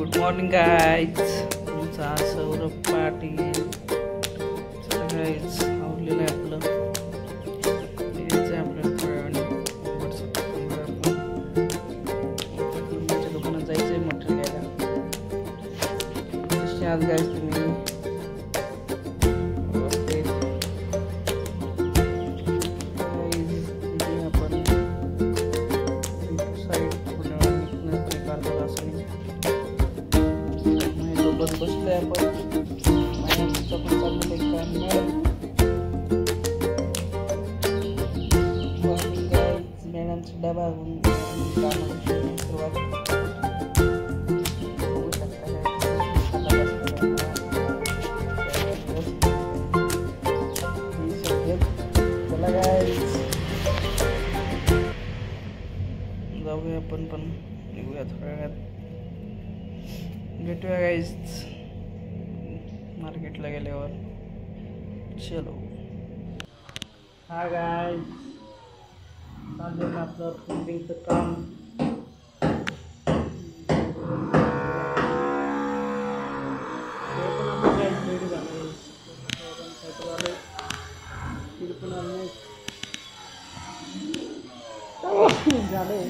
Good morning guys, तुमचा सौरभ पाटील. चला guys, आवडलेलं आहे आपलं. यायचं आहे आपल्याला थोड्या वेळाने व्हॉट्सअपच्या दुकानात जायचं आहे मटेरियल घ्यायला. कसे आज गाईज तुम्ही? बसलोय आपण मॅडमचा डबा सुरुवात बघू शकता. चला गाईज जाऊया आपण पण निघूया थोड्या वेळात. भेटूया गाईज मार्केटला गेल्यावर. चलो. हा गाईज, चालू आहे आपलं प्लंबिंगचं काम. झाले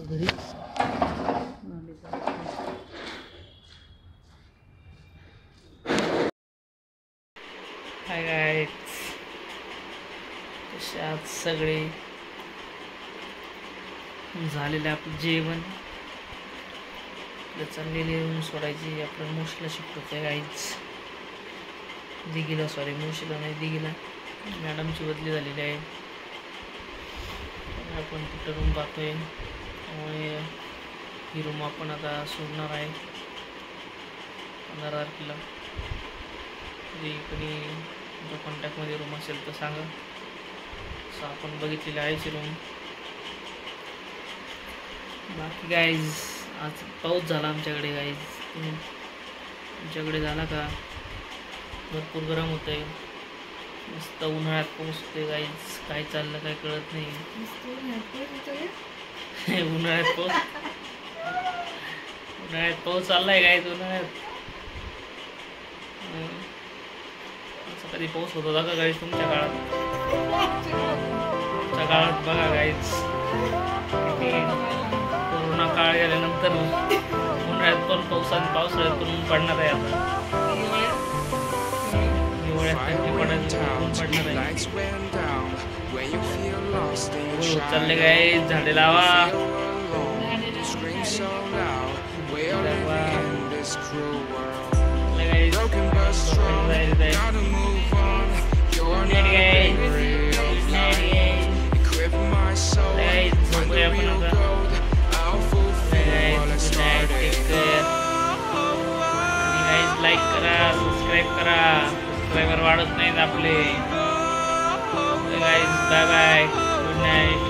घरी. हाय गाईज, कसे आज सगळे? झालेलं आपलं जेवण. चाललेली रूम सोडायची. आपल्या मुशीला शिफ्ट होते गाईज. दिघीला, सॉरी मुशीला नाही, दिघीला मॅडमची बदली झालेली आहे. आपण तिथं रूम पाहतोय. त्यामुळे ही रूम आपण आता सोडणार आहे 15 तारखेला. जे कोणी तुमच्या कॉन्टॅक्टमध्ये रूम असेल तर सांगा. असं आपण बघितलेली आहे रूम. बाकी गाईज, आज पाऊस झाला आमच्याकडे गाईज. तुमच्याकडे झाला का? भरपूर गरम होतं आहे. मस्त उन्हाळ्यात पाऊस होते गाईज. काय चाललं काय कळत नाही. उन्हाळ्यात पाऊस चाललाय काय? उन्हाळ्यात असं कधी पाऊस होत होता का गाईज तुमच्या काळात? तुमच्या काळात बघा गाईज, कोरोना काळ गेल्यानंतर उन्हाळ्यात पण पाऊस आणि पावसाळ्यात पण ऊन पडणार आहे. आता चालले काय? झाडे लावा. लाईक करा, सबस्क्राईब करा. सबस्क्रायबर वाढत नाहीत आपले. Guys bye bye, good night.